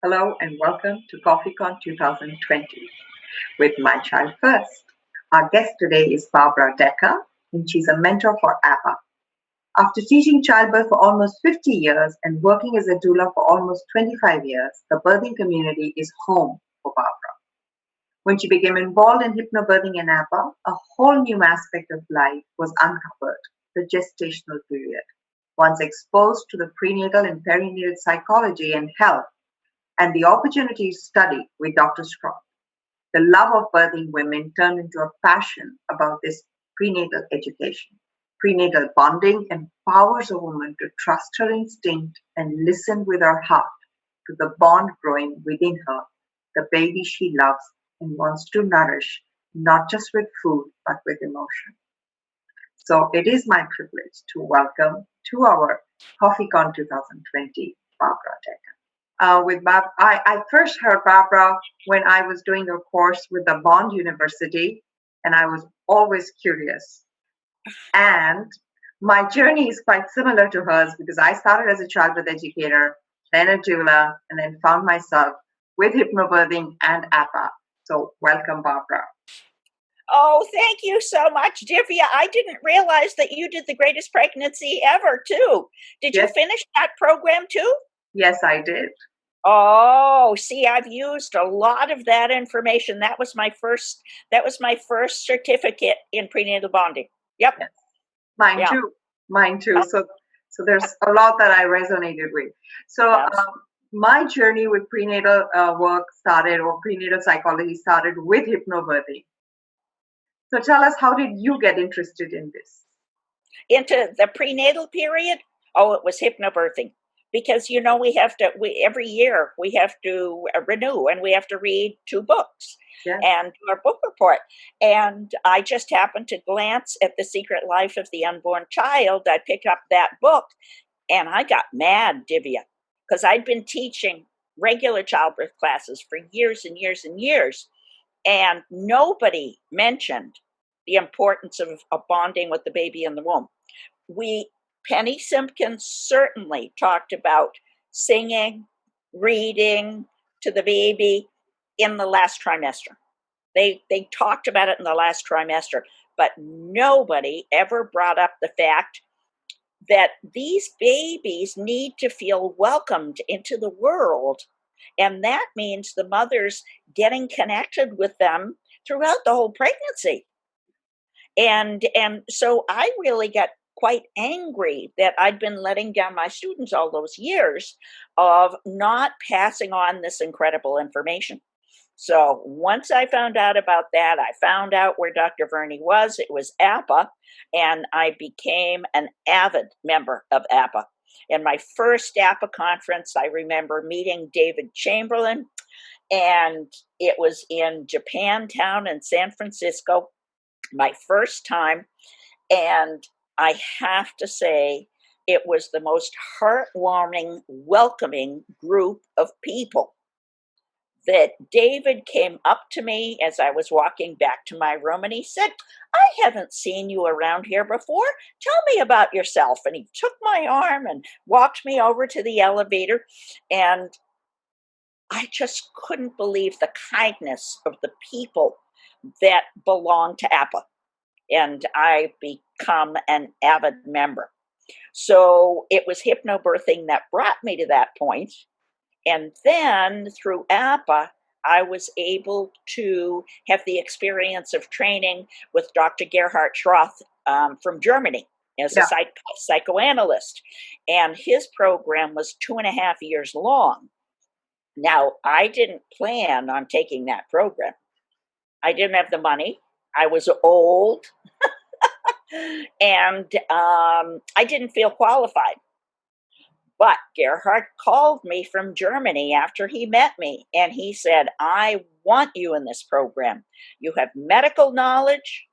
Hello and welcome to CoffeeCon 2020 with My Child First. Our guest today is Barbara Decker, and she's a mentor for APA. After teaching childbirth for almost 50 years and working as a doula for almost 25 years, the birthing community is home for Barbara. When she became involved in hypnobirthing and APA, a whole new aspect of life was uncovered, the gestational period. Once exposed to the prenatal and perinatal psychology and health, and the opportunity to study with Dr. Scott, the love of birthing women turned into a passion about this prenatal education. Prenatal bonding empowers a woman to trust her instinct and listen with her heart to the bond growing within her, the baby she loves and wants to nourish, not just with food, but with emotion. So it is my privilege to welcome to our CoffeeCon 2020, Barbara Decker. I first heard Barbara when I was doing a course with the Bond University, and I was always curious. And my journey is quite similar to hers because I started as a childbirth educator, then a doula, and then found myself with hypnobirthing and APA. So welcome, Barbara. Oh, thank you so much, Divya. I didn't realize that you did the greatest pregnancy ever, too. Did you finish that program, too? Yes, I did. Oh, see, I've used a lot of that information. That was my first certificate in prenatal bonding. Yep. Yes. Mine too. Mine too. So there's a lot that I resonated with. So my journey with prenatal work started, or prenatal psychology started with hypnobirthing. So tell us, how did you get interested in this? Into the prenatal period? Oh, it was hypnobirthing. Because, every year we have to renew and we have to read 2 books and do our book report. And I just happened to glance at The Secret Life of the Unborn Child. I picked up that book and I got mad, Divya, because I'd been teaching regular childbirth classes for years and years and years. And nobody mentioned the importance of bonding with the baby in the womb. Penny Simpkins certainly talked about singing, reading to the baby in the last trimester. They talked about it in the last trimester, but nobody ever brought up the fact that these babies need to feel welcomed into the world. And that means the mother's getting connected with them throughout the whole pregnancy. And so I really got quite angry that I'd been letting down my students all those years of not passing on this incredible information. So once I found out about that, I found out where Dr. Verney was. It was APA, and I became an avid member of APA. In my first APA conference, I remember meeting David Chamberlain, and it was in Japantown in San Francisco, my first time. And I have to say, it was the most heartwarming, welcoming group of people. That David came up to me as I was walking back to my room and he said, "I haven't seen you around here before. Tell me about yourself." And he took my arm and walked me over to the elevator. And I just couldn't believe the kindness of the people that belong to APA. And I become an avid member. So it was hypnobirthing that brought me to that point. And then through APA, I was able to have the experience of training with Dr. Gerhard Schroth from Germany as a psychoanalyst. And his program was 2.5 years long. Now, I didn't plan on taking that program. I didn't have the money. I was old. And I didn't feel qualified. But Gerhard called me from Germany after he met me, and he said, "I want you in this program. You have medical knowledge.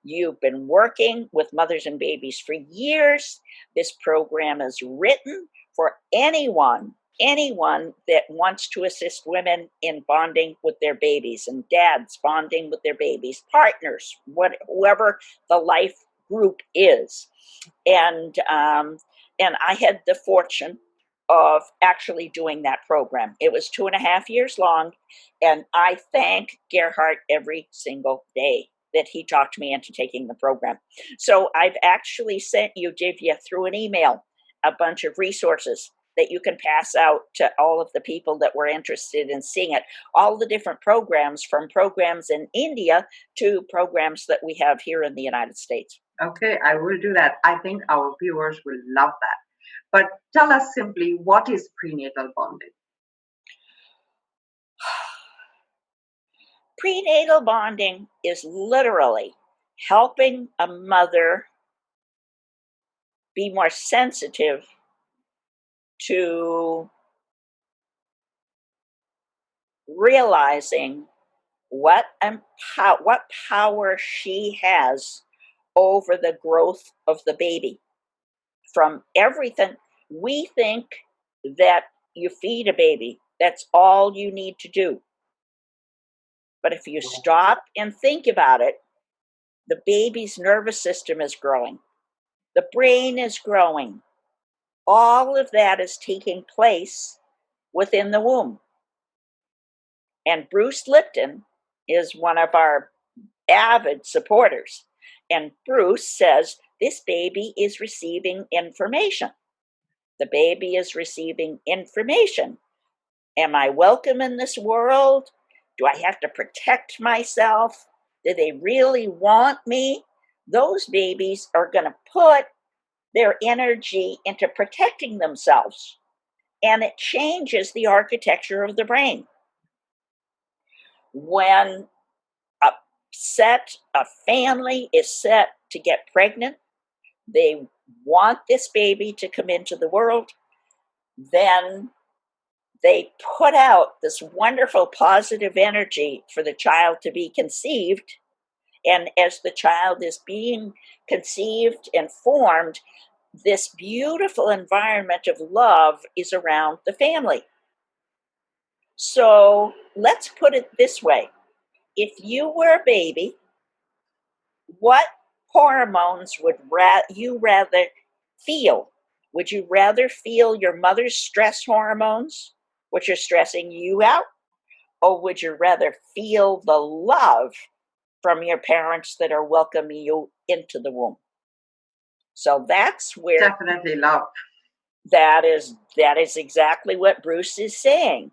You've been working with mothers and babies for years. This program is written for anyone that wants to assist women in bonding with their babies, and dads bonding with their babies, partners, whoever the life group is." And I had the fortune of actually doing that program. It was 2.5 years long, and I thank Gerhard every single day that he talked me into taking the program. So I've actually sent you, Divya, through an email, a bunch of resources that you can pass out to all of the people that were interested in seeing it. All the different programs, from programs in India to programs that we have here in the United States. Okay, I will do that. I think our viewers will love that. But tell us simply, what is prenatal bonding? Prenatal bonding is literally helping a mother be more sensitive to realizing what power she has over the growth of the baby. From everything, we think that you feed a baby, that's all you need to do. But if you stop and think about it, the baby's nervous system is growing, the brain is growing. All of that is taking place within the womb. And Bruce Lipton is one of our avid supporters. And Bruce says this baby is receiving information. The baby is receiving information. Am I welcome in this world? Do I have to protect myself? Do they really want me? Those babies are going to put their energy into protecting themselves, and it changes the architecture of the brain. When a family is set to get pregnant, they want this baby to come into the world, then they put out this wonderful positive energy for the child to be conceived. And as the child is being conceived and formed, this beautiful environment of love is around the family. So let's put it this way. If you were a baby, what hormones would you rather feel? Would you rather feel your mother's stress hormones, which are stressing you out? Or would you rather feel the love from your parents that are welcoming you into the womb? So that's where Definitely love. that is exactly what Bruce is saying,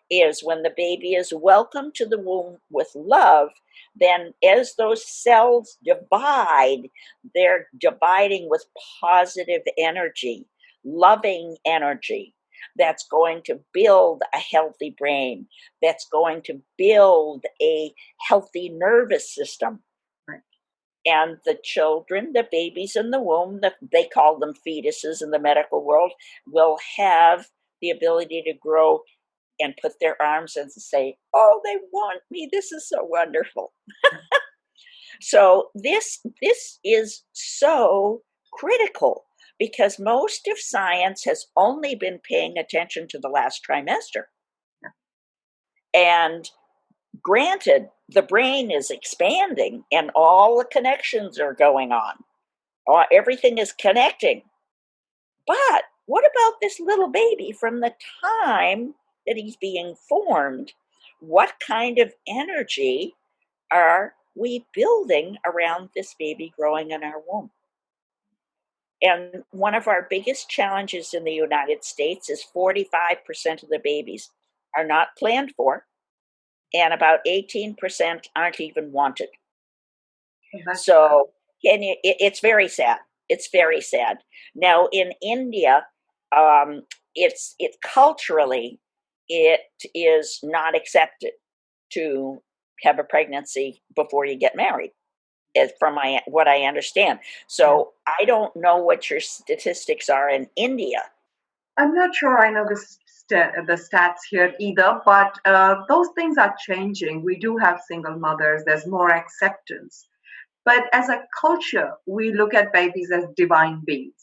is when the baby is welcomed to the womb with love, then as those cells divide, they're dividing with positive energy, loving energy, that's going to build a healthy brain, that's going to build a healthy nervous system. And the children, the babies in the womb, they call them fetuses in the medical world, will have the ability to grow and put their arms and say, oh, they want me. This is so wonderful. So this is so critical, because most of science has only been paying attention to the last trimester. And granted, the brain is expanding and all the connections are going on. Everything is connecting. But what about this little baby from the time that he's being formed? What kind of energy are we building around this baby growing in our womb? And one of our biggest challenges in the United States is 45% of the babies are not planned for, and about 18% aren't even wanted. So it's very sad. It's very sad. Now in India, it's culturally, it is not accepted to have a pregnancy before you get married, from what I understand. So I don't know what your statistics are in India. I'm not sure I know the stats here either, but those things are changing. We do have single mothers. There's more acceptance. But as a culture, we look at babies as divine beings.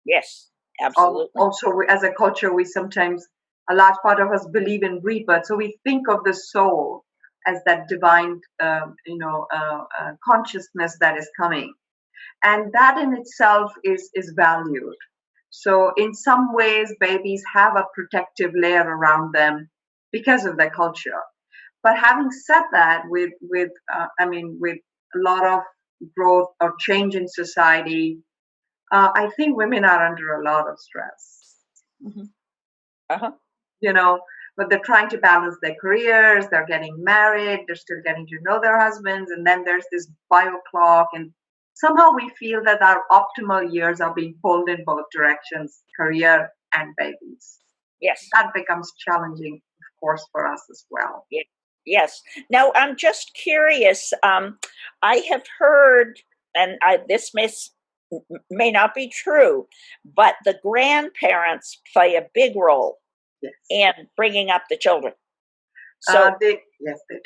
Yes, absolutely. Also, as a culture, we sometimes, a large part of us believe in rebirth. So we think of the soul as that divine, consciousness that is coming. And that in itself is valued. So in some ways, babies have a protective layer around them because of their culture. But having said that, with a lot of growth or change in society, I think women are under a lot of stress. Mm-hmm. Uh-huh. You know, but they're trying to balance their careers, they're getting married, they're still getting to know their husbands, and then there's this bio clock, and somehow we feel that our optimal years are being pulled in both directions, career and babies. Yes. That becomes challenging, of course, for us as well. Yeah. Yes. Now, I'm just curious. I have heard, and this may not be true, but the grandparents play a big role Yes. in bringing up the children. So Yes, they do.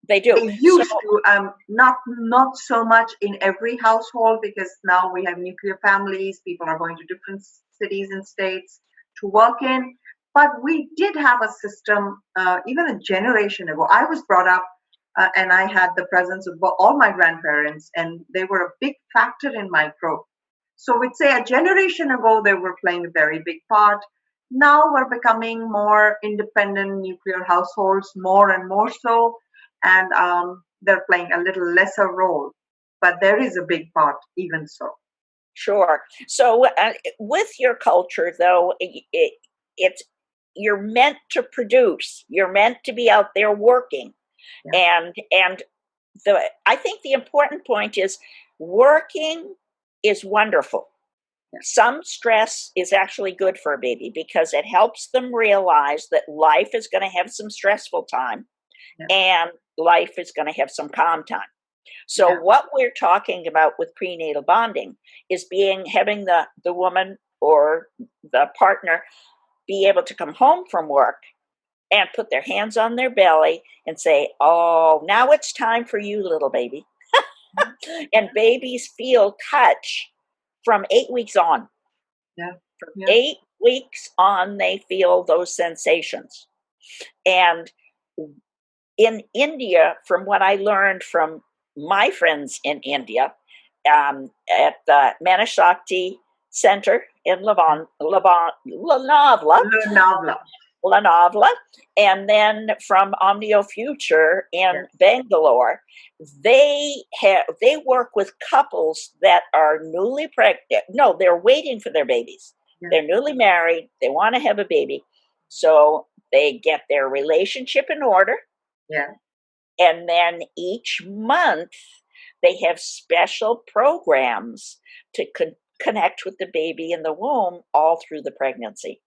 They do. They used to, not so much in every household, because now we have nuclear families. People are going to different cities and states to work in. But we did have a system even a generation ago. I was brought up and I had the presence of all my grandparents, and they were a big factor in my growth. So we'd say a generation ago, they were playing a very big part. Now we're becoming more independent nuclear households, more and more so, and they're playing a little lesser role. But there is a big part, even so. Sure. So with your culture, though, it's you're meant to produce. You're meant to be out there working, and I think the important point is working is wonderful. Some stress is actually good for a baby because it helps them realize that life is going to have some stressful time and life is going to have some calm time. So what we're talking about with prenatal bonding is having the woman or the partner be able to come home from work and put their hands on their belly and say, "Oh, now it's time for you, little baby." And babies feel touch from 8 weeks on. From 8 weeks on, they feel those sensations. And in India, from what I learned from my friends in India, at the Manashakti Center in Lanavla, and then from Omnio Future in Bangalore, they work with couples that are newly pregnant. No, they're waiting for their babies. They're newly married. They want to have a baby, so they get their relationship in order. And then each month they have special programs to connect with the baby in the womb all through the pregnancy.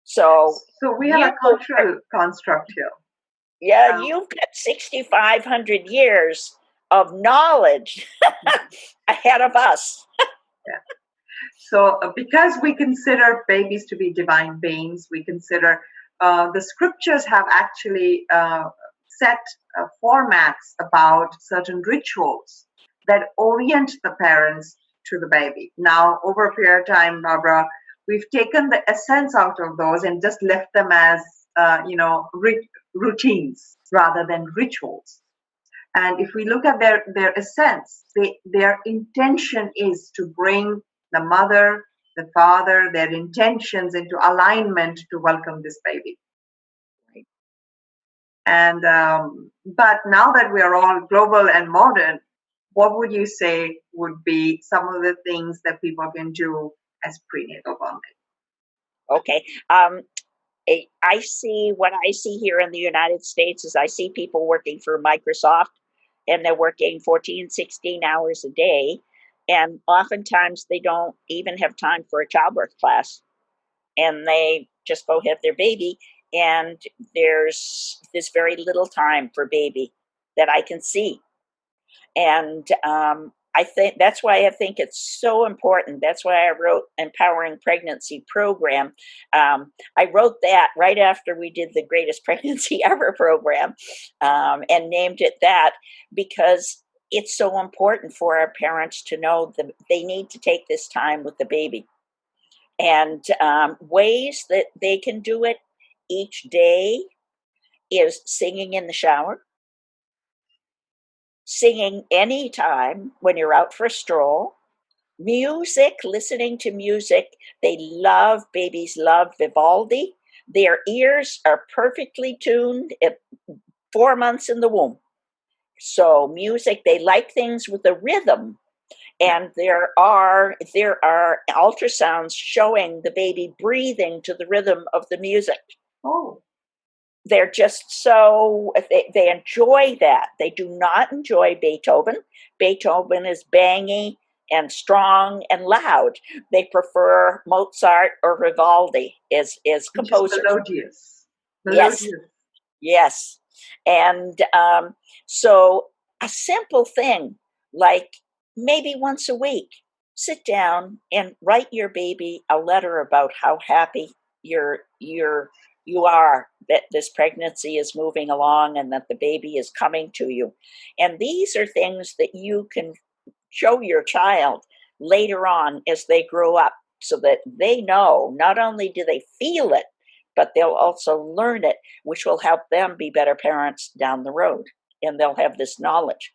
So we have a cultural construct here. You've got 6,500 years of knowledge ahead of us. So because we consider babies to be divine beings, we consider the scriptures have actually set formats about certain rituals that orient the parents to the baby. Now, over a period of time, Barbara, we've taken the essence out of those and just left them as routines rather than rituals. And if we look at their essence, their intention is to bring the mother, the father, their intentions into alignment to welcome this baby. And but now that we are all global and modern, what would you say would be some of the things that people can do as prenatal bonding? Okay. What I see here in the United States is I see people working for Microsoft, and they're working 14, 16 hours a day. And oftentimes they don't even have time for a childbirth class. And they just go have their baby. And there's this very little time for baby that I can see. And I think that's why I think it's so important. That's why I wrote Empowering Pregnancy Program. I wrote that right after we did the Greatest Pregnancy Ever program, and named it that because it's so important for our parents to know that they need to take this time with the baby. And ways that they can do it each day is singing in the shower, singing anytime when you're out for a stroll, Music, listening to music. Babies love Vivaldi. Their ears are perfectly tuned at 4 months in the womb. So music, they like things with a rhythm. And there are ultrasounds showing the baby breathing to the rhythm of the music. Oh. They're just so, they enjoy that. They do not enjoy Beethoven. Beethoven is bangy and strong and loud. They prefer Mozart or Vivaldi as composers. Just melodious. Yes, yes. And so a simple thing like maybe once a week, sit down and write your baby a letter about how happy you are that this pregnancy is moving along and that the baby is coming to you. And these are things that you can show your child later on as they grow up, so that they know not only do they feel it, but they'll also learn it, which will help them be better parents down the road. And they'll have this knowledge.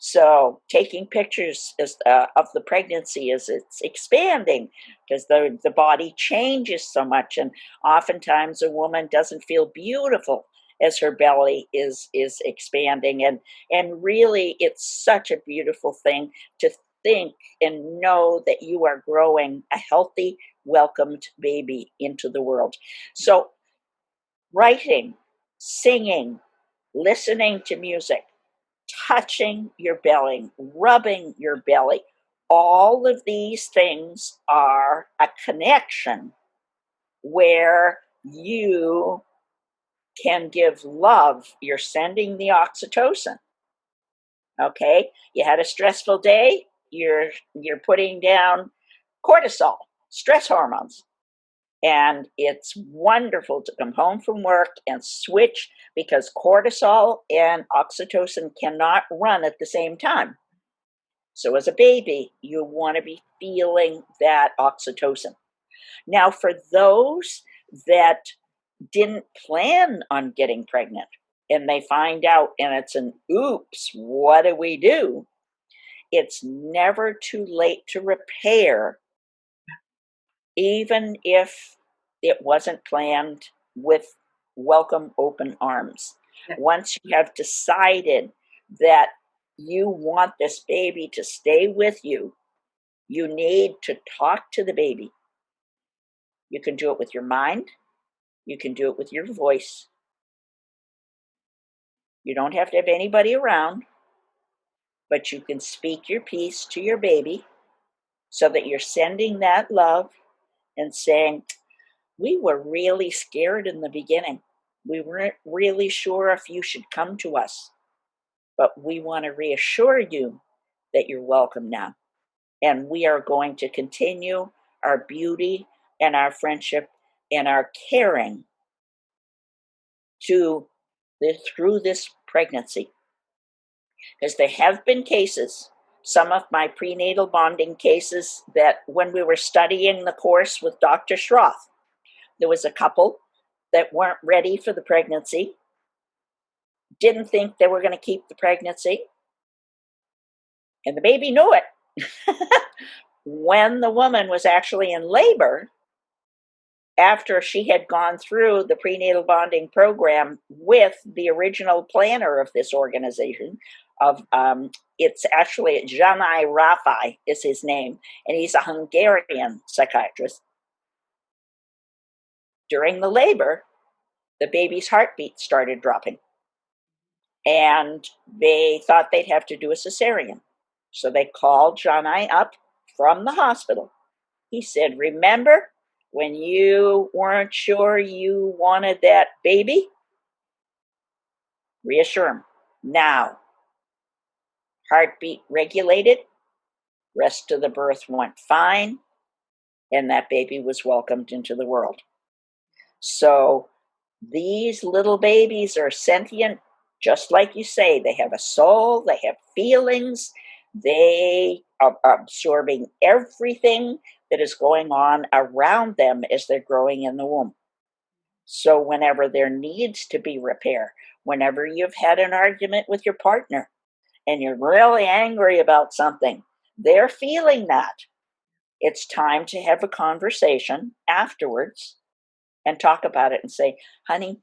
So taking pictures of the pregnancy as it's expanding, because the body changes so much, and oftentimes a woman doesn't feel beautiful as her belly is expanding, and really it's such a beautiful thing to think and know that you are growing a healthy, welcomed baby into the world. So writing, singing, listening to music, touching your belly, rubbing your belly. All of these things are a connection where you can give love. You're sending the oxytocin. Okay? You had a stressful day, you're putting down cortisol, stress hormones. And it's wonderful to come home from work and switch, because cortisol and oxytocin cannot run at the same time. So as a baby, you want to be feeling that oxytocin. Now, for those that didn't plan on getting pregnant and they find out and it's an oops, what do we do? It's never too late to repair, even if it wasn't planned, with welcome open arms. Once you have decided that you want this baby to stay with you, you need to talk to the baby. You can do it with your mind. You can do it with your voice. You don't have to have anybody around, but you can speak your piece to your baby so that you're sending that love and saying, we were really scared in the beginning. We weren't really sure if you should come to us, but we want to reassure you that you're welcome now. And we are going to continue our beauty and our friendship and our caring through this pregnancy. Because there have been cases, some of my prenatal bonding cases, that when we were studying the course with Dr. Schroth, there was a couple that weren't ready for the pregnancy, didn't think they were going to keep the pregnancy, and the baby knew it. When the woman was actually in labor, after she had gone through the prenatal bonding program with the original planner of this organization, it's actually Janai Rafai is his name, and he's a Hungarian psychiatrist. During the labor, the baby's heartbeat started dropping, and they thought they'd have to do a cesarean. So they called Janai up from the hospital. He said, remember when you weren't sure you wanted that baby? Reassure him. Now, heartbeat regulated, rest of the birth went fine, and that baby was welcomed into the world. So these little babies are sentient, just like you say. They have a soul, they have feelings, they are absorbing everything that is going on around them as they're growing in the womb. So whenever there needs to be repair, whenever you've had an argument with your partner and you're really angry about something, they're feeling that. It's time to have a conversation afterwards and talk about it and say, honey,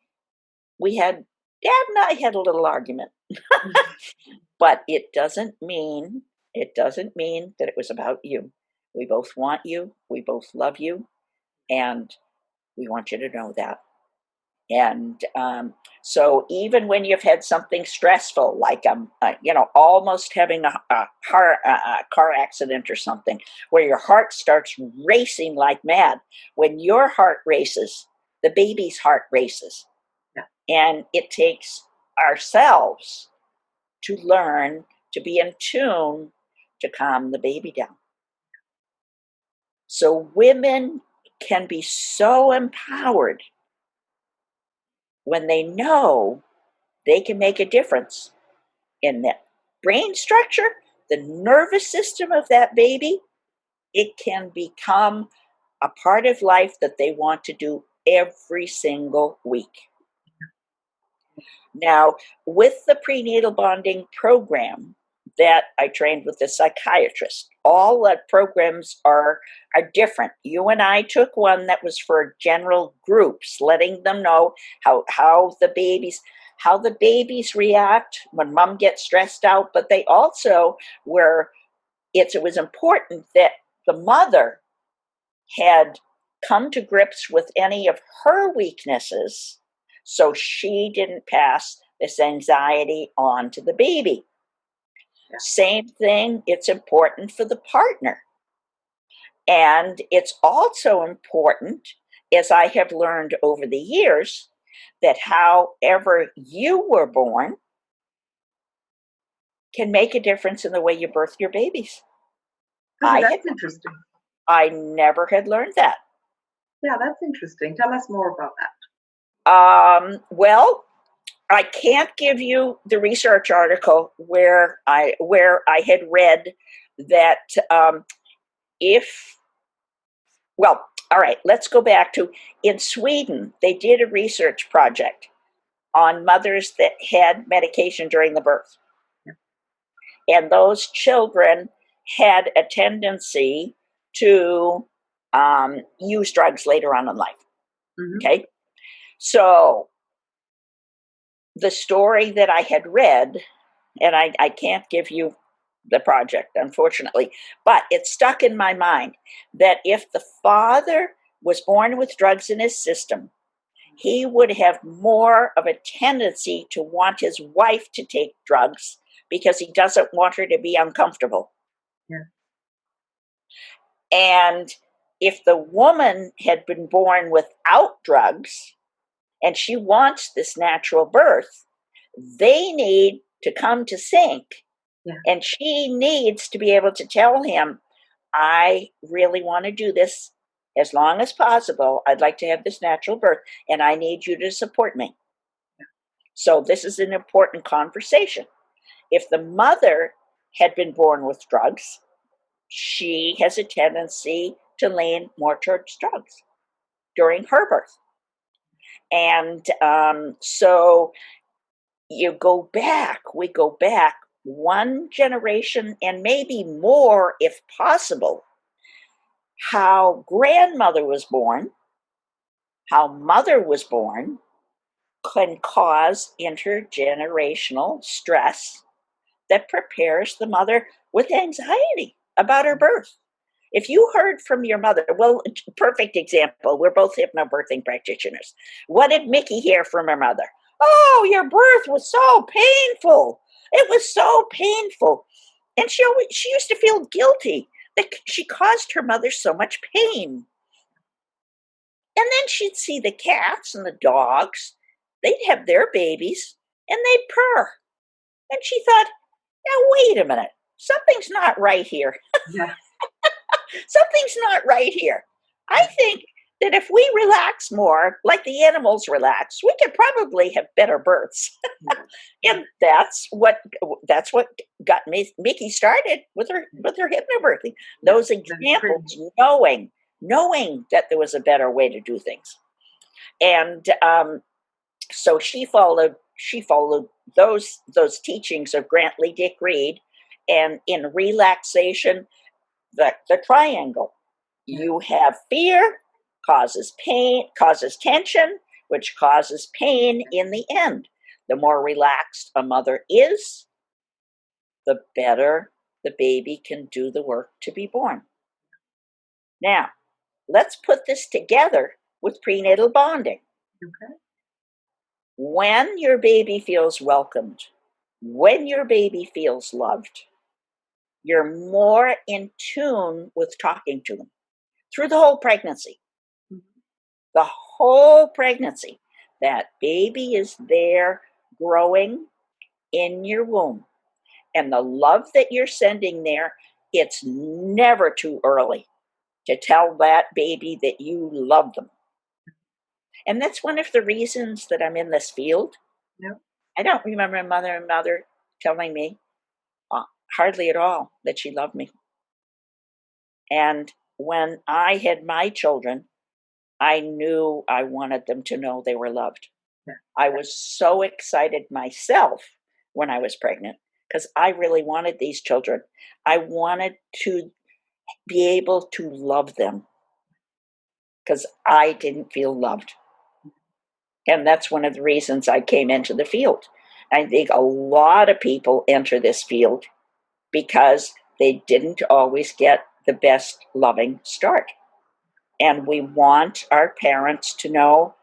Dad and I had a little argument, but it doesn't mean that it was about you. We both want you. We both love you. And we want you to know that. And so even when you've had something stressful, like almost having a car accident or something, where your heart starts racing like mad, when your heart races, the baby's heart races. Yeah. And it takes ourselves to learn to be in tune to calm the baby down. So women can be so empowered when they know they can make a difference in the brain structure, the nervous system of that baby. It can become a part of life that they want to do every single week. Now, with the prenatal bonding program that I trained with the psychiatrist, all the programs are different. You and I took one that was for general groups, letting them know how the babies react when mom gets stressed out, but they also it was important that the mother had come to grips with any of her weaknesses so she didn't pass this anxiety on to the baby. Yeah. Same thing, it's important for the partner. And it's also important, as I have learned over the years, that however you were born can make a difference in the way you birth your babies. That's interesting. I never had learned that. Yeah, that's interesting. Tell us more about that. Well, I can't give you the research article where I had read that all right, let's go back to, in Sweden, they did a research project on mothers that had medication during the birth. Yeah. And those children had a tendency to use drugs later on in life. Mm-hmm. Okay. So the story that I had read, and I can't give you the project, unfortunately, but it stuck in my mind that if the father was born with drugs in his system, he would have more of a tendency to want his wife to take drugs because he doesn't want her to be uncomfortable. Yeah. And if the woman had been born without drugs and she wants this natural birth, they need to come to sync. Yeah. And she needs to be able to tell him, I really want to do this as long as possible. I'd like to have this natural birth, and I need you to support me. Yeah. So this is an important conversation. If the mother had been born with drugs, she has a tendency to lean more towards drugs during her birth. And so we go back one generation and maybe more if possible, how grandmother was born, how mother was born can cause intergenerational stress that prepares the mother with anxiety about her birth. If you heard from your mother, well, perfect example, we're both hypnobirthing practitioners. What did Mickey hear from her mother? Oh, your birth was so painful. It was so painful. And she used to feel guilty that she caused her mother so much pain. And then she'd see the cats and the dogs. They'd have their babies and they'd purr. And she thought, now, wait a minute. Something's not right here. Yeah. Something's not right here. I think that if we relax more, like the animals relax, we could probably have better births. And that's what got Mickey started with her hypnobirthing. Those examples, knowing that there was a better way to do things. And so she followed those teachings of Grantley Dick Reed, And in relaxation, the triangle. You have fear, causes pain, causes tension, which causes pain in the end. The more relaxed a mother is, the better the baby can do the work to be born. Now, let's put this together with prenatal bonding. Okay. When your baby feels welcomed, when your baby feels loved, you're more in tune with talking to them through the whole pregnancy. The whole pregnancy, that baby is there growing in your womb. And the love that you're sending there, it's never too early to tell that baby that you love them. And that's one of the reasons that I'm in this field. Yeah. I don't remember my mother telling me hardly at all that she loved me. And when I had my children, I knew I wanted them to know they were loved. Yeah. I was so excited myself when I was pregnant because I really wanted these children. I wanted to be able to love them because I didn't feel loved. And that's one of the reasons I came into the field. I think a lot of people enter this field because they didn't always get the best loving start. And we want our parents to know,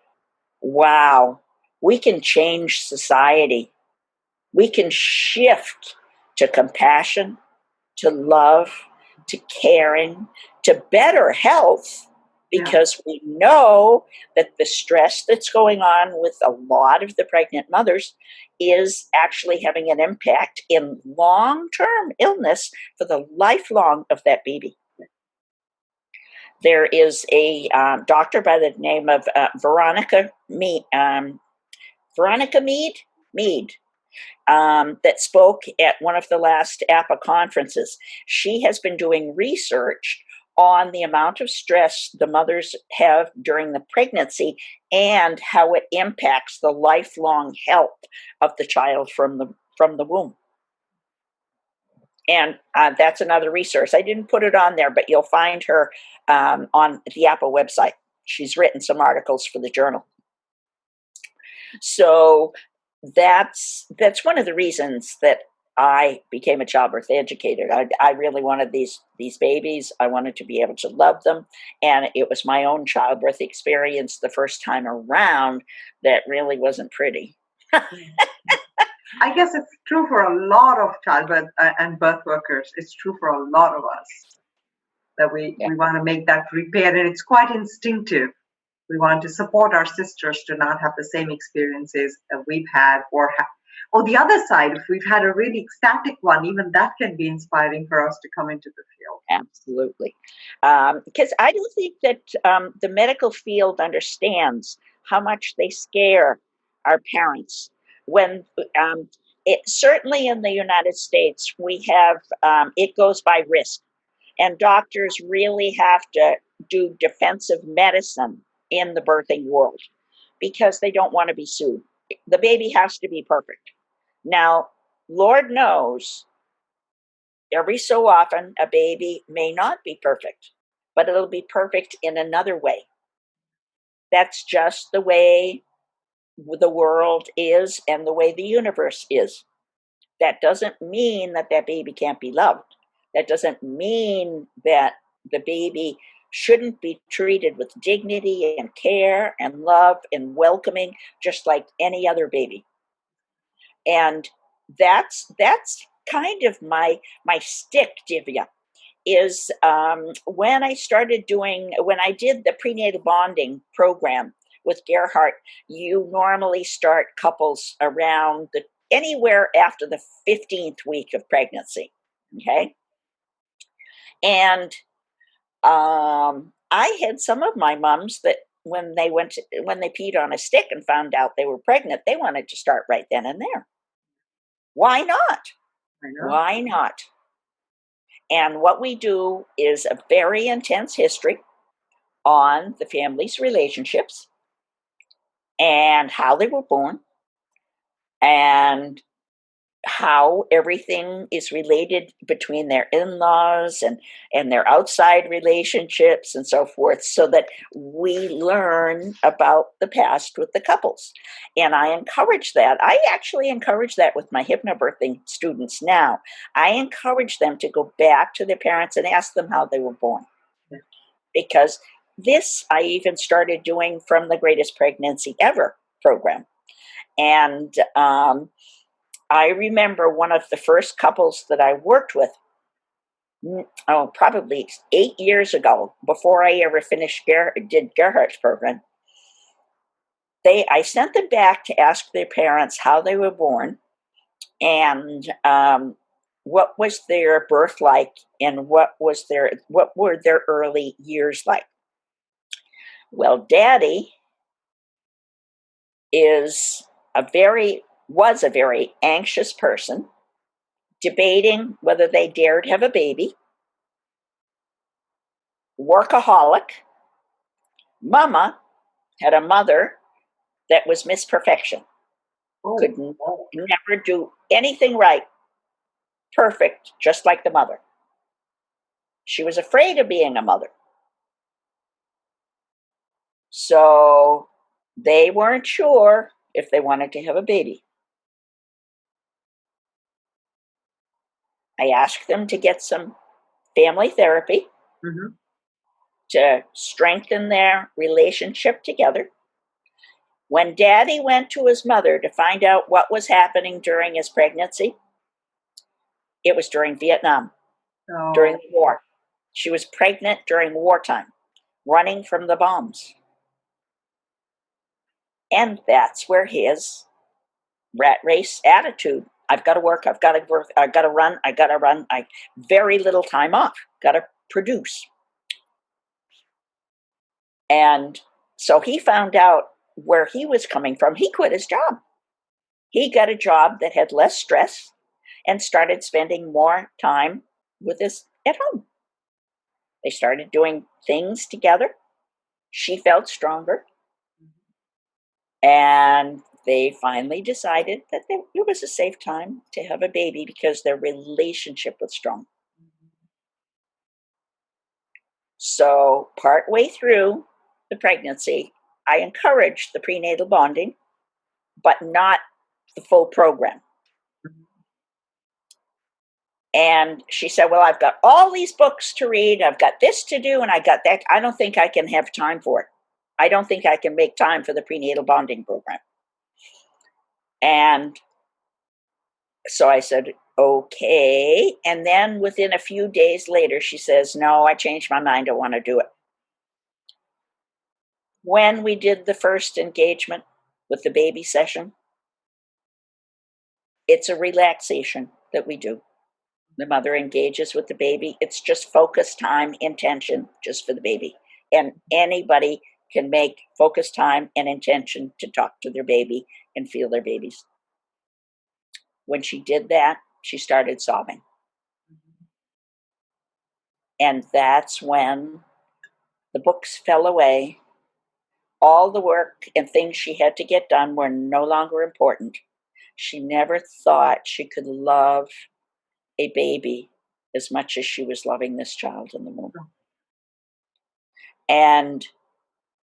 wow, we can change society. We can shift to compassion, to love, to caring, to better health, because we know that the stress that's going on with a lot of the pregnant mothers is actually having an impact in long-term illness for the lifelong of that baby. There is a doctor by the name of Veronica Mead, that spoke at one of the last APA conferences. She has been doing research on the amount of stress the mothers have during the pregnancy and how it impacts the lifelong health of the child from the womb. And that's another resource. I didn't put it on there, but you'll find her on the APA website. She's written some articles for the journal. So that's one of the reasons that I became a childbirth educator. I really wanted these babies. I wanted to be able to love them. And it was my own childbirth experience the first time around that really wasn't pretty. I guess it's true for a lot of childbirth and birth workers. It's true for a lot of us that we want to make that repair, and it's quite instinctive. We want to support our sisters to not have the same experiences that we've had, or the other side, if we've had a really ecstatic one, even that can be inspiring for us to come into the field. Absolutely. Because I don't think that the medical field understands how much they scare our parents. When certainly in the United States, we have, it goes by risk. And doctors really have to do defensive medicine in the birthing world because they don't want to be sued. The baby has to be perfect. Now, Lord knows, every so often a baby may not be perfect, but it'll be perfect in another way. That's just the way the world is and the way the universe is. That doesn't mean that that baby can't be loved. That doesn't mean that the baby shouldn't be treated with dignity and care and love and welcoming, just like any other baby. And that's kind of my stick, Divya, is when I did the prenatal bonding program with Gerhardt, you normally start couples around anywhere after the 15th week of pregnancy. Okay. And I had some of my moms that when they peed on a stick and found out they were pregnant, they wanted to start right then and there. Why not? Why not? And what we do is a very intense history on the family's relationships and how they were born and how everything is related between their in-laws and their outside relationships and so forth, so that we learn about the past with the couples. And I encourage that. I actually encourage that with my hypnobirthing students now. I encourage them to go back to their parents and ask them how they were born. Yeah. Because this I even started doing from the Greatest Pregnancy Ever program. And I remember one of the first couples that I worked with, probably 8 years ago, before I ever did Gerhardt's program. I sent them back to ask their parents how they were born and what was their birth like, and what were their early years like. Well, Daddy was a very anxious person, debating whether they dared have a baby, workaholic. Mama had a mother that was Miss Perfection. Could never do anything right. Perfect, just like the mother. She was afraid of being a mother. So they weren't sure if they wanted to have a baby. I asked them to get some family therapy to strengthen their relationship together. When Daddy went to his mother to find out what was happening during his pregnancy, it was during Vietnam, during the war. She was pregnant during wartime, running from the bombs. And that's where his rat race attitude, I've got to work, I've got to work, I've got to run, very little time off, got to produce. And so he found out where he was coming from. He quit his job. He got a job that had less stress and started spending more time with us at home. They started doing things together. She felt stronger. And they finally decided that it was a safe time to have a baby because their relationship was strong. So partway through the pregnancy, I encouraged the prenatal bonding, but not the full program. And she said, well, I've got all these books to read. I've got this to do, and I got that. I don't think I can have time for it. I don't think I can make time for the prenatal bonding program. And so I said, okay. And then within a few days later, she says, no, I changed my mind. I want to do it. When we did the first engagement with the baby session, it's a relaxation that we do. The mother engages with the baby. It's just focus time, intention, just for the baby. And anybody can make focus time and intention to talk to their baby and feel their babies. When she did that, she started sobbing. And that's when the books fell away. All the work and things she had to get done were no longer important. She never thought she could love a baby as much as she was loving this child in the womb. And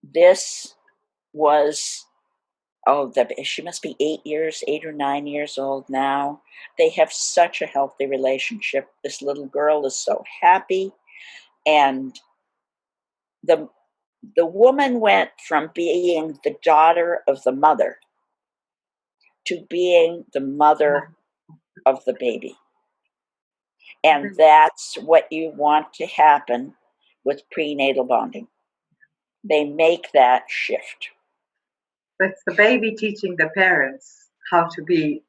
this was, she must be 8 or 9 years old now. They have such a healthy relationship. This little girl is so happy. And the woman went from being the daughter of the mother to being the mother of the baby. And that's what you want to happen with prenatal bonding. They make that shift. It's the baby teaching the parents how to be,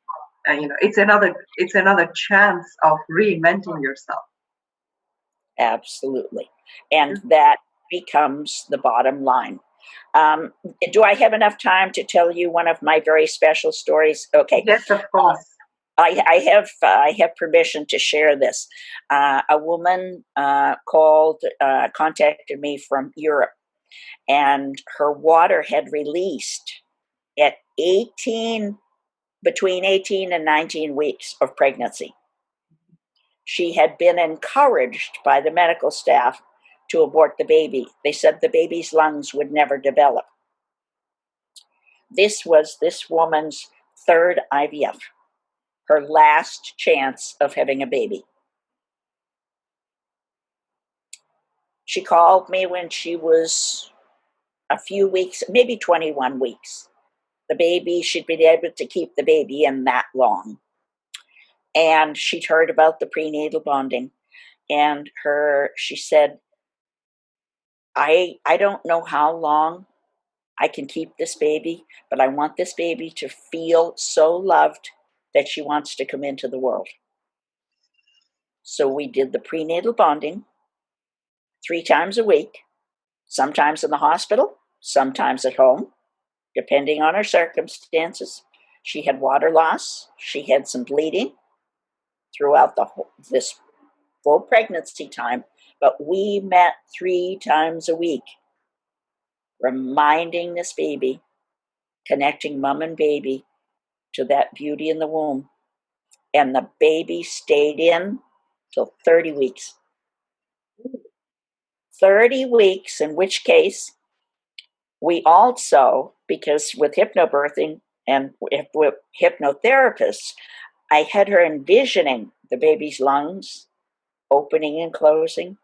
it's another chance of reinventing yourself. Absolutely. And that becomes the bottom line. Do I have enough time to tell you one of my very special stories? Okay. Yes, of course. I have permission to share this. A woman contacted me from Europe, and her water had released at 18 between 18 and 19 weeks of pregnancy. She had been encouraged by the medical staff to abort the baby. They said the baby's lungs would never develop. This was this woman's third IVF, her last chance of having a baby. She called me when she was a few weeks, maybe 21 weeks. The baby, she'd been able to keep the baby in that long. And she'd heard about the prenatal bonding. And she said, I don't know how long I can keep this baby, but I want this baby to feel so loved that she wants to come into the world. So we did the prenatal bonding 3 times a week, sometimes in the hospital, sometimes at home, depending on her circumstances. She had water loss. She had some bleeding throughout this full pregnancy time, but we met 3 times a week, reminding this baby, connecting mom and baby to that beauty in the womb. And the baby stayed in till 30 weeks. 30 weeks, in which case we also, because with hypnobirthing and with hypnotherapists, I had her envisioning the baby's lungs opening and closing.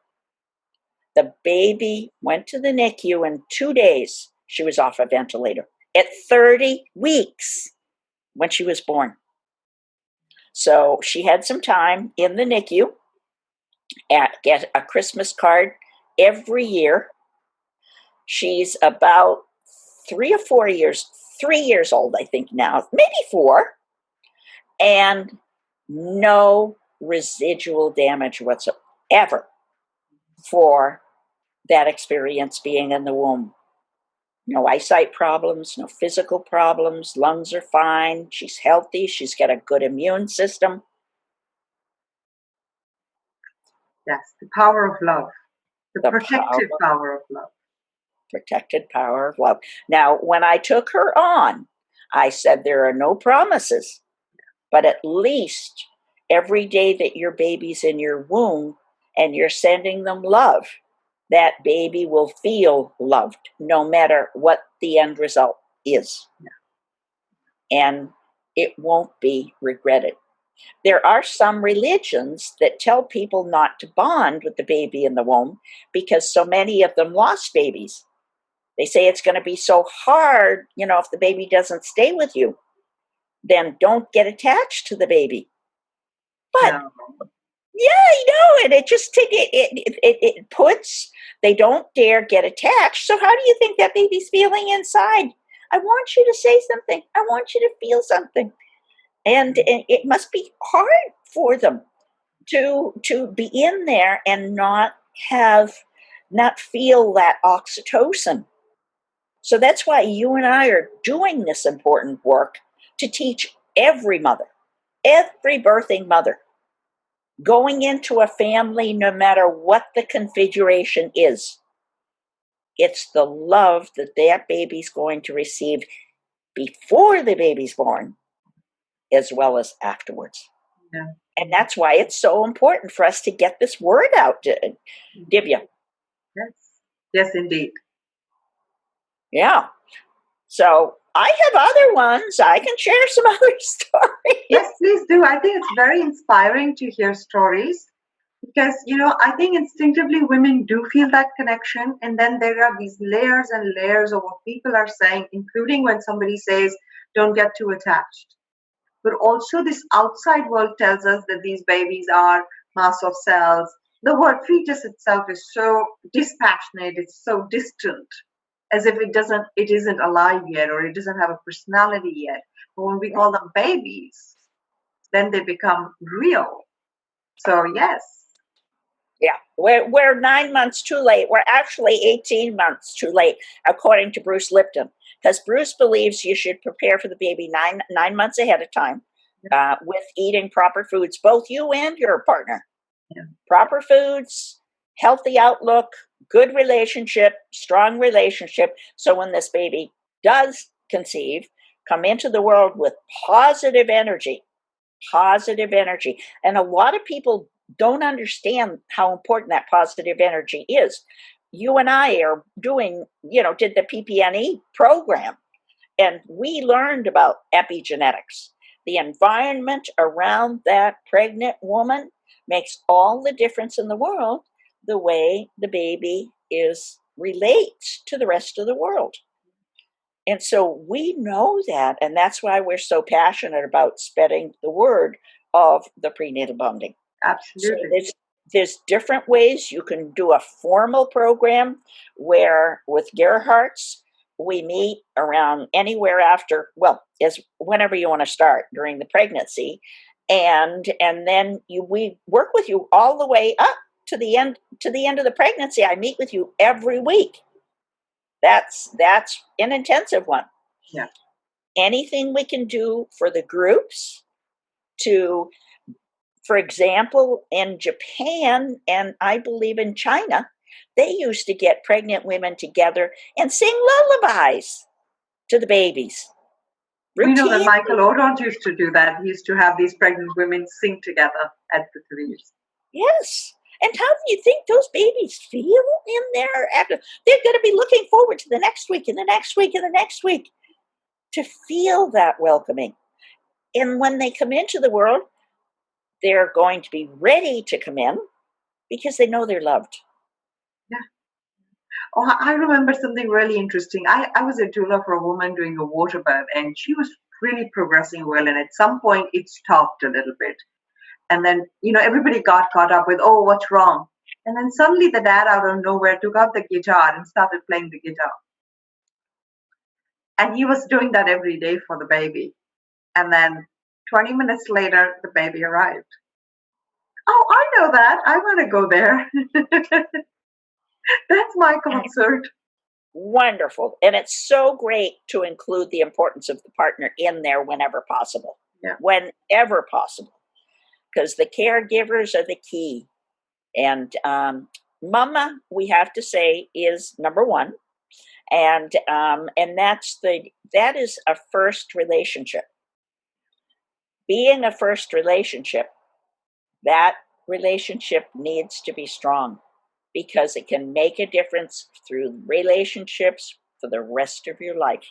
The baby went to the NICU in 2 days. She was off a ventilator at 30 weeks when she was born. So she had some time in the NICU, get a Christmas card every year. She's about 3 years old, I think now, maybe 4, and no residual damage whatsoever for that experience being in the womb. No eyesight problems, no physical problems, lungs are fine, she's healthy, she's got a good immune system. That's the power of love, the protective power of love. Protected power of love. Now, when I took her on, I said there are no promises, but at least every day that your baby's in your womb and you're sending them love, that baby will feel loved no matter what the end result is. And it won't be regretted. There are some religions that tell people not to bond with the baby in the womb because so many of them lost babies. They say it's going to be so hard, if the baby doesn't stay with you, then don't get attached to the baby. But No. Yeah, and it just it puts, they don't dare get attached. So how do you think that baby's feeling inside? I want you to say something. I want you to feel something. And it must be hard for them to be in there and not feel that oxytocin. So that's why you and I are doing this important work to teach every mother, every birthing mother, going into a family, no matter what the configuration is, it's the love that baby's going to receive before the baby's born, as well as afterwards. Yeah. And that's why it's so important for us to get this word out, Divya. Yes, indeed. Yeah. So I have other ones. I can share some other stories. Yes, please do. I think it's very inspiring to hear stories because, I think instinctively women do feel that connection. And then there are these layers and layers of what people are saying, including when somebody says, don't get too attached. But also this outside world tells us that these babies are mass of cells. The word fetus itself is so dispassionate, it's so distant, as if it isn't alive yet, or it doesn't have a personality yet. But when we call them babies, then they become real. So yes. Yeah, we're 9 months too late. We're actually 18 months too late, according to Bruce Lipton, because Bruce believes you should prepare for the baby nine months ahead of time with eating proper foods, both you and your partner. Yeah. Proper foods, healthy outlook, good relationship, strong relationship. So when this baby does conceive, come into the world with positive energy, positive energy. And a lot of people don't understand how important that positive energy is. You and I are doing, did the PPNE program, and we learned about epigenetics. The environment around that pregnant woman makes all the difference in the world, the way the baby relates to the rest of the world. And so we know that, and that's why we're so passionate about spreading the word of the prenatal bonding. Absolutely. So there's different ways. You can do a formal program where with Gerhardt's, we meet around anywhere after, whenever you want to start during the pregnancy. And then we work with you all the way up to the end of the pregnancy. I meet with you every week. That's an intensive one. Yeah. Anything we can do for the groups to, for example, in Japan, and I believe in China, they used to get pregnant women together and sing lullabies to the babies. We know that Routinely. Michael Odont used to do that. He used to have these pregnant women sing together at the threes. Yes. And how do you think those babies feel in there? After they're going to be looking forward to the next week and the next week and the next week to feel that welcoming. And when they come into the world, they're going to be ready to come in because they know they're loved. Yeah. Oh, I remember something really interesting. I was a doula for a woman doing a water birth, and she was really progressing well. And at some point, it stopped a little bit. And then, everybody got caught up with, oh, what's wrong? And then suddenly the dad out of nowhere took out the guitar and started playing the guitar. And he was doing that every day for the baby. And then 20 minutes later, the baby arrived. Oh, I know that. I want to go there. That's my concert. Wonderful. And it's so great to include the importance of the partner in there whenever possible. Yeah. Whenever possible. Because the caregivers are the key. And mama, we have to say, is number one. And that is a first relationship. Being a first relationship, that relationship needs to be strong because it can make a difference through relationships for the rest of your life.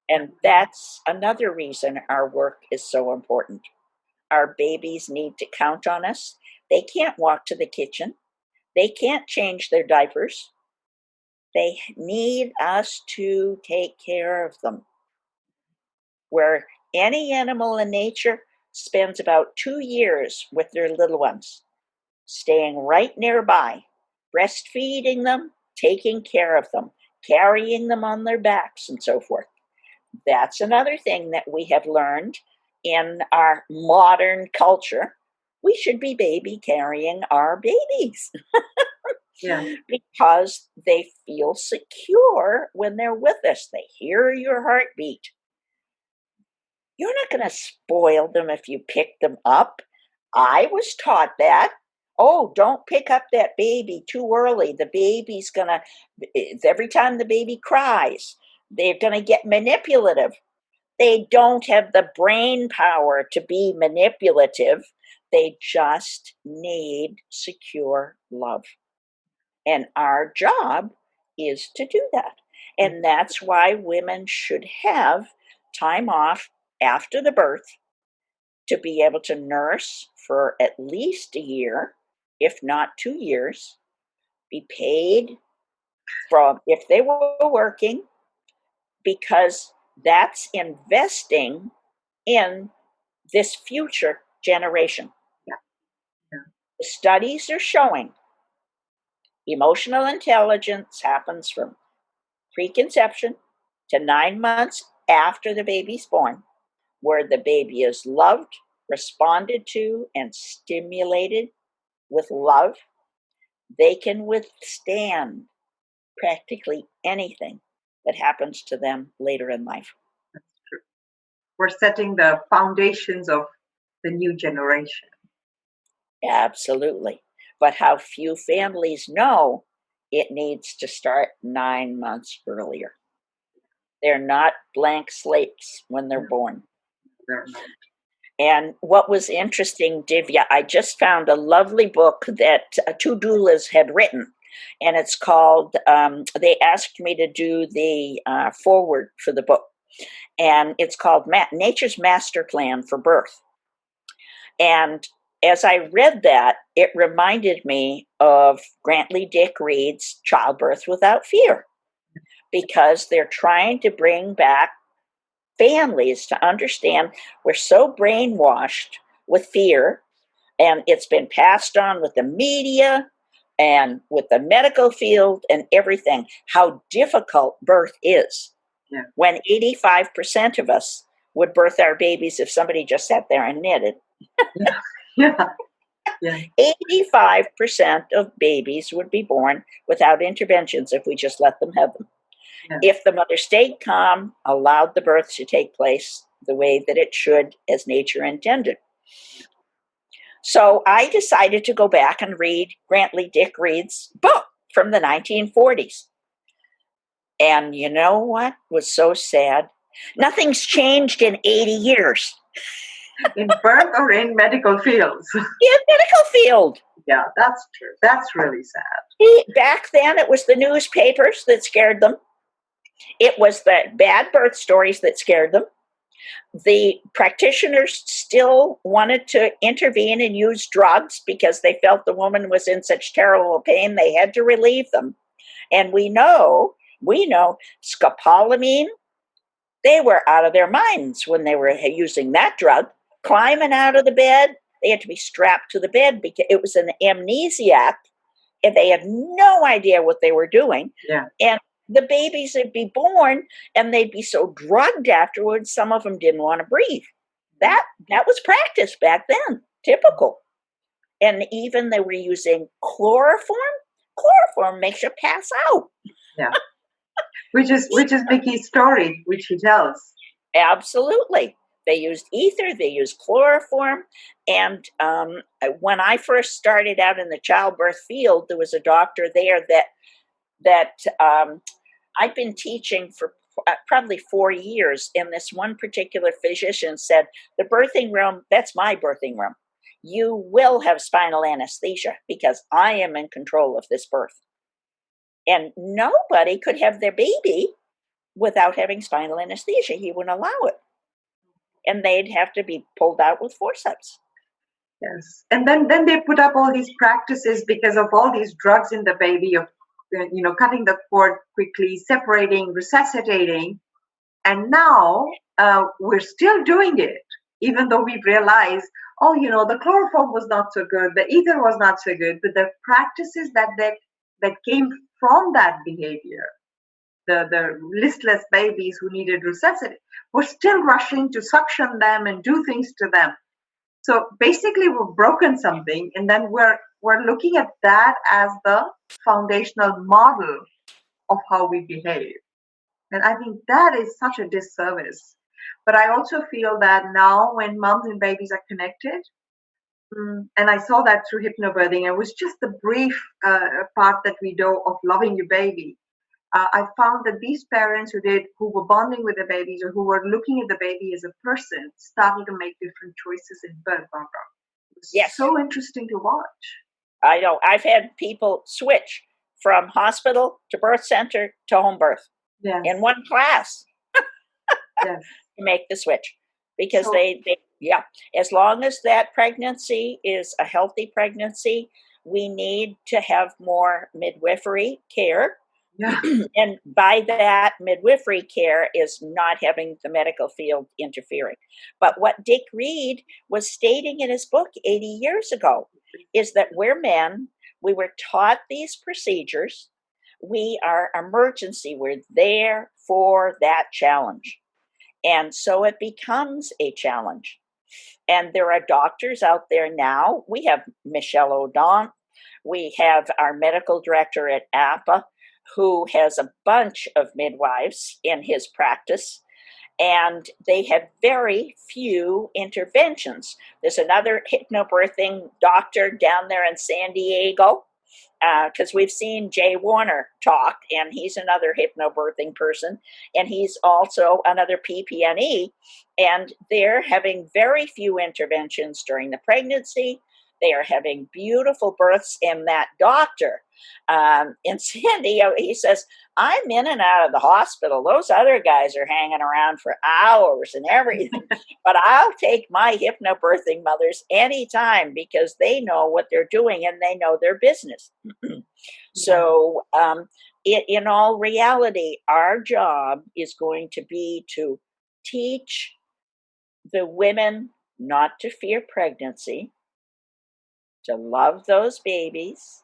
And that's another reason our work is so important. Our babies need to count on us. They can't walk to the kitchen. They can't change their diapers. They need us to take care of them. Where any animal in nature spends about 2 years with their little ones, staying right nearby, breastfeeding them, taking care of them, carrying them on their backs, and so forth. That's another thing that we have learned in our modern culture. We should be baby carrying our babies. Yeah. Because they feel secure when they're with us. They hear your heartbeat. You're not going to spoil them if you pick them up. I was taught that. Oh, don't pick up that baby too early. The baby's going to, every time the baby cries, they're going to get manipulative. They don't have the brain power to be manipulative. They just need secure love. And our job is to do that. And that's why women should have time off after the birth to be able to nurse for at least a year, if not 2 years, be paid from if they were working, because that's investing in this future generation. Yeah. Yeah. The studies are showing emotional intelligence happens from preconception to 9 months after the baby's born, where the baby is loved, responded to, and stimulated with love. They can withstand practically anything that happens to them later in life. That's true. We're setting the foundations of the new generation. Absolutely. But how few families know it needs to start 9 months earlier. They're not blank slates when they're born. They're not. And what was interesting, Divya, I just found a lovely book that two doulas had written, and it's called, they asked me to do the foreword for the book, and it's called Nature's Master Plan for Birth. And as I read that, it reminded me of Grantley Dick Reed's Childbirth Without Fear, because they're trying to bring back families to understand we're so brainwashed with fear, and it's been passed on with the media and with the medical field and everything, how difficult birth is. Yeah. When 85% of us would birth our babies if somebody just sat there and knitted. Yeah. Yeah. 85% of babies would be born without interventions if we just let them have them. Yeah. If the mother stayed calm, allowed the birth to take place the way that it should, as nature intended. So I decided to go back and read Grantley Dick Reed's book from the 1940s. And you know what was so sad? Nothing's changed in 80 years. In birth or in medical fields? In medical field. Yeah, that's true. That's really sad. Back then, it was the newspapers that scared them. It was the bad birth stories that scared them. The practitioners still wanted to intervene and use drugs because they felt the woman was in such terrible pain, they had to relieve them. And we know scopolamine, they were out of their minds when they were using that drug, climbing out of the bed. They had to be strapped to the bed because it was an amnesiac, and they had no idea what they were doing. Yeah. And the babies would be born and they'd be so drugged afterwards, some of them didn't want to breathe. That was practice back then, typical. And even they were using chloroform. Chloroform makes you pass out. Yeah. Which is Vicky's story, which he tells. Absolutely. They used ether, they used chloroform. And when I first started out in the childbirth field, there was a doctor there that I'd been teaching for probably 4 years. And this one particular physician said, the birthing room, that's my birthing room. You will have spinal anesthesia because I am in control of this birth. And nobody could have their baby without having spinal anesthesia. He wouldn't allow it. And they'd have to be pulled out with forceps. Yes. And then they put up all these practices because of all these drugs in the baby, of cutting the cord quickly, separating, resuscitating. And now we're still doing it, even though we've realized, the chloroform was not so good, the ether was not so good, but the practices that came from that behavior, the listless babies who needed resuscitation, we're still rushing to suction them and do things to them. So basically, we've broken something, and then we're looking at that as the foundational model of how we behave. And I think that is such a disservice. But I also feel that now when moms and babies are connected, and I saw that through hypnobirthing, it was just the brief part that we do of loving your baby. I found that these parents who were bonding with the babies or who were looking at the baby as a person started to make different choices in birth, Barbara. It was Yes. so interesting to watch. I know. I've had people switch from hospital to birth center to home birth in one class. Yes. To make the switch. Because as long as that pregnancy is a healthy pregnancy, we need to have more midwifery care. Yeah. And by that, midwifery care is not having the medical field interfering. But what Dick Reed was stating in his book 80 years ago is that we're men, we were taught these procedures, we are emergency, we're there for that challenge. And so it becomes a challenge. And there are doctors out there now. We have Michelle O'Donnell. We have our medical director at APA, who has a bunch of midwives in his practice, and they have very few interventions. There's another hypnobirthing doctor down there in San Diego, because we've seen Jay Warner talk, and he's another hypnobirthing person, and he's also another PPNE, and they're having very few interventions during the pregnancy. They are having beautiful births, and that doctor in San Diego, he says, I'm in and out of the hospital. Those other guys are hanging around for hours and everything, but I'll take my hypnobirthing mothers anytime because they know what they're doing and they know their business. So, in all reality, our job is going to be to teach the women not to fear pregnancy, to love those babies,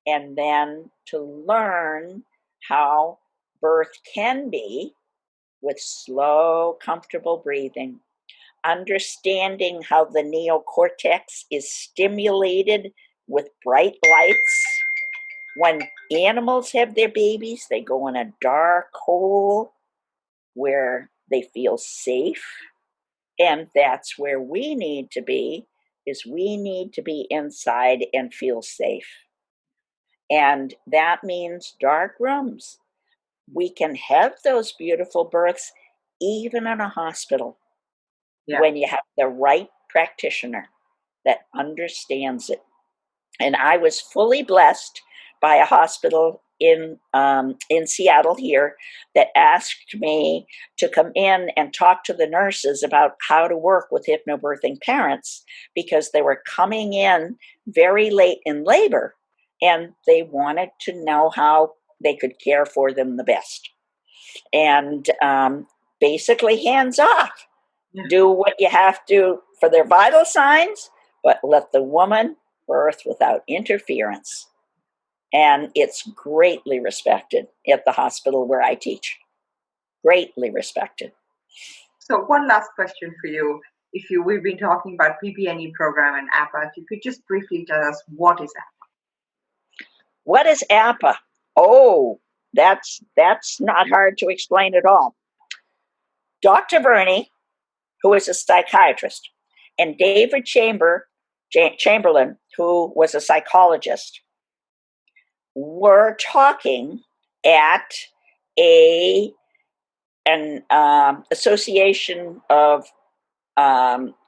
and then to learn how birth can be with slow, comfortable breathing, understanding how the neocortex is stimulated with bright lights. When animals have their babies, they go in a dark hole where they feel safe. And that's where we need to be, is we need to be inside and feel safe. And that means dark rooms. We can have those beautiful births even in a hospital when you have the right practitioner that understands it. And I was fully blessed by a hospital in Seattle here that asked me to come in and talk to the nurses about how to work with hypnobirthing parents, because they were coming in very late in labor and they wanted to know how they could care for them the best. And basically hands off. Do what you have to for their vital signs, but let the woman birth without interference. And it's greatly respected at the hospital where I teach. Greatly respected. So one last question for you. We've been talking about PPNE program and APA, if you could just briefly tell us, what is APA? What is APA? Oh, that's not hard to explain at all. Dr. Burney, who is a psychiatrist, and David Chamberlain, who was a psychologist, were talking at an association of APA,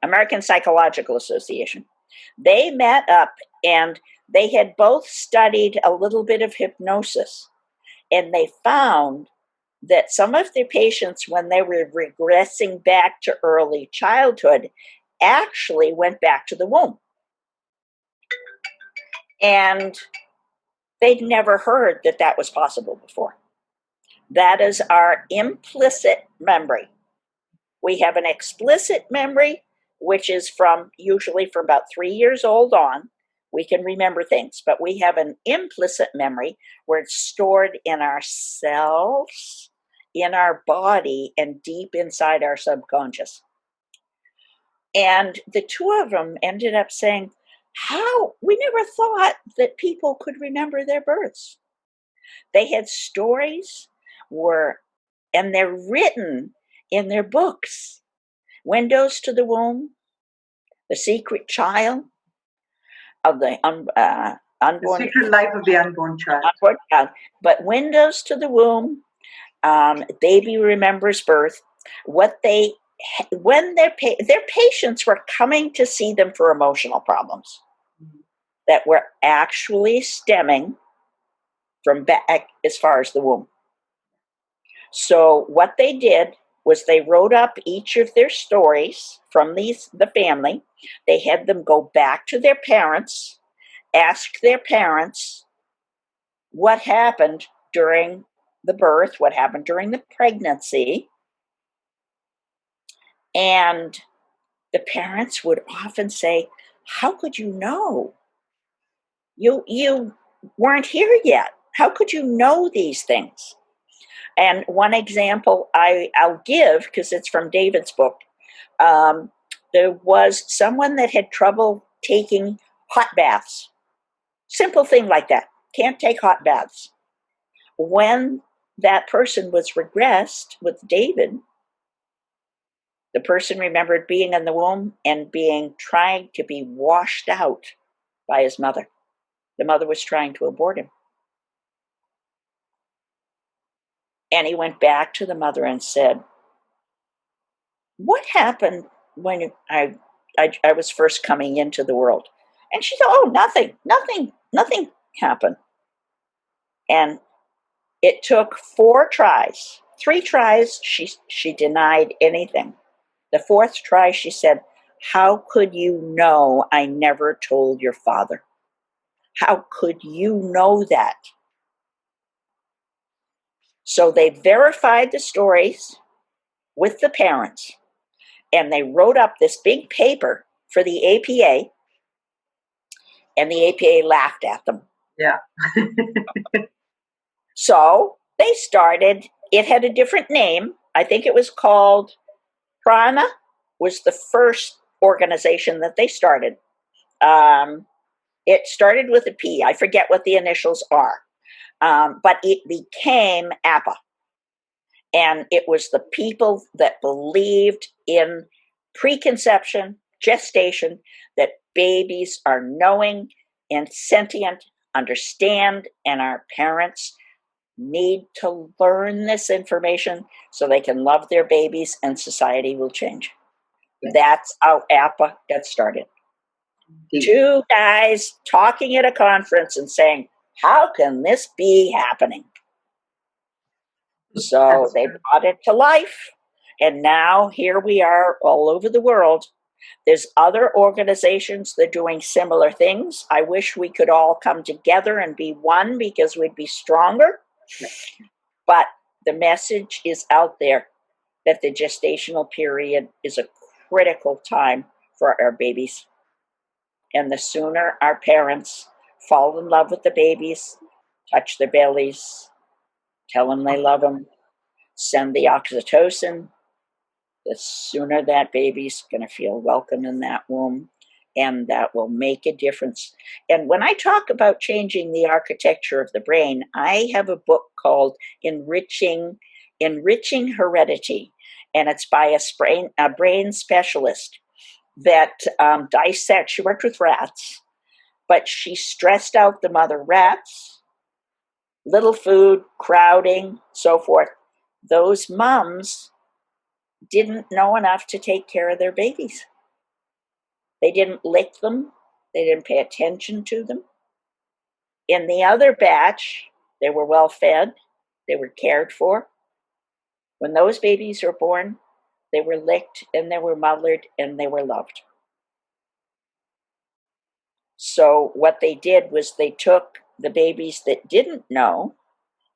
American Psychological Association. They met up and they had both studied a little bit of hypnosis, and they found that some of their patients, when they were regressing back to early childhood, actually went back to the womb. And they'd never heard that that was possible before. That is our implicit memory. We have an explicit memory, which is usually from about 3 years old on. We can remember things, but we have an implicit memory where it's stored in our cells, in our body, and deep inside our subconscious. And the two of them ended up saying, how? We never thought that people could remember their births. They had stories, and they're written in their books. Windows to the Womb, The Secret Child of the Unborn. The Secret Life of the Unborn Child. But Windows to the Womb, Baby Remembers Birth. When their patients were coming to see them for emotional problems that were actually stemming from back as far as the womb. So what they did was they wrote up each of their stories from the family. They had them go back to their parents, ask their parents what happened during the birth, what happened during the pregnancy. And the parents would often say, how could you know? You weren't here yet. How could you know these things? And one example I'll give, because it's from David's book, there was someone that had trouble taking hot baths. Simple thing like that. Can't take hot baths. When that person was regressed with David, the person remembered being in the womb and trying to be washed out by his mother. The mother was trying to abort him. And he went back to the mother and said, what happened when I was first coming into the world? And she said, oh, nothing happened. And it took 4 tries. 3 tries, she denied anything. The 4th try, she said, how could you know I never told your father? How could you know that? So they verified the stories with the parents, and they wrote up this big paper for the APA, and the APA laughed at them. Yeah. So they started, it had a different name. I think it was called Prana, was the first organization that they started. It started with a P. I forget what the initials are. But it became APA. And it was the people that believed in preconception, gestation, that babies are knowing and sentient, understand, and our parents need to learn this information so they can love their babies and society will change. Yes. That's how APA got started. Indeed. 2 guys talking at a conference and saying, how can this be happening? So they brought it to life. And now here we are all over the world. There's other organizations that are doing similar things. I wish we could all come together and be one because we'd be stronger. But the message is out there that the gestational period is a critical time for our babies. And the sooner our parents fall in love with the babies, touch their bellies, tell them they love them, send the oxytocin, the sooner that baby's going to feel welcome in that womb, and that will make a difference. And when I talk about changing the architecture of the brain, I have a book called Enriching Heredity, and it's by a brain specialist that dissects. She worked with rats, but she stressed out the mother rats, little food, crowding, so forth. Those moms didn't know enough to take care of their babies. They didn't lick them. They didn't pay attention to them. In the other batch, they were well fed. They were cared for. When those babies were born, they were licked and they were mothered and they were loved. So what they did was they took the babies that didn't know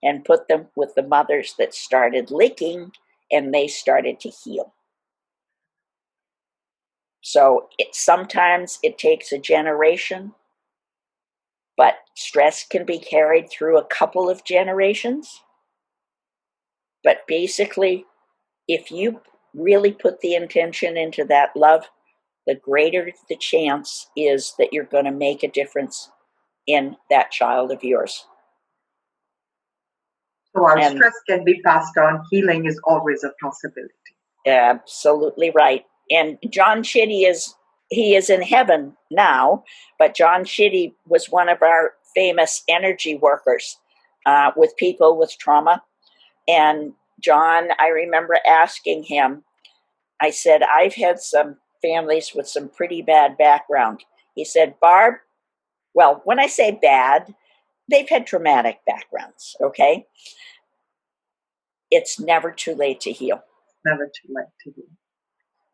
and put them with the mothers that started licking, and they started to heal. So sometimes it takes a generation, but stress can be carried through a couple of generations. But basically, if you really put the intention into that love, the greater the chance is that you're going to make a difference in that child of yours. So while stress can be passed on, healing is always a possibility. Absolutely right. And John Chitty is in heaven now, but John Chitty was one of our famous energy workers with people with trauma. And John, I remember asking him, I said, I've had some families with some pretty bad background. He said, Barb, well, when I say bad, they've had traumatic backgrounds, okay? It's never too late to heal. Never too late to heal.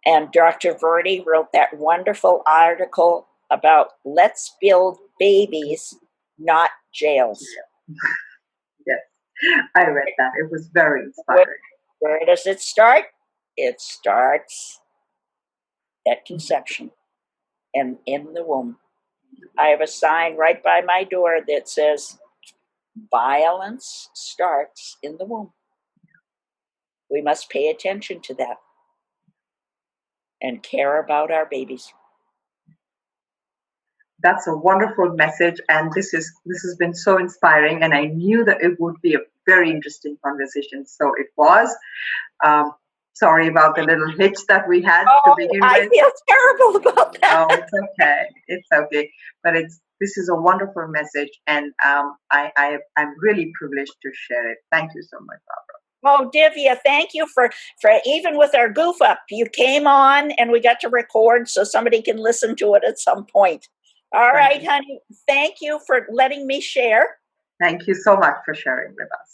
And Dr. Verdi wrote that wonderful article about let's build babies, not jails. Yes, I read that. It was very inspiring. Where does it start? It starts at conception and in the womb. I have a sign right by my door that says, violence starts in the womb. We must pay attention to that and care about our babies. That's a wonderful message, and this has been so inspiring, and I knew that it would be a very interesting conversation. So it was. Sorry about the little hitch that we had to Oh, begin I with. feel terrible about that. Oh, it's okay. It's okay. But this is a wonderful message, and I'm really privileged to share it. Thank you so much, Barbara. Oh, Divya, thank you for even with our goof up, you came on and we got to record so somebody can listen to it at some point. All right, honey. Thank you for letting me share. Thank you so much for sharing with us.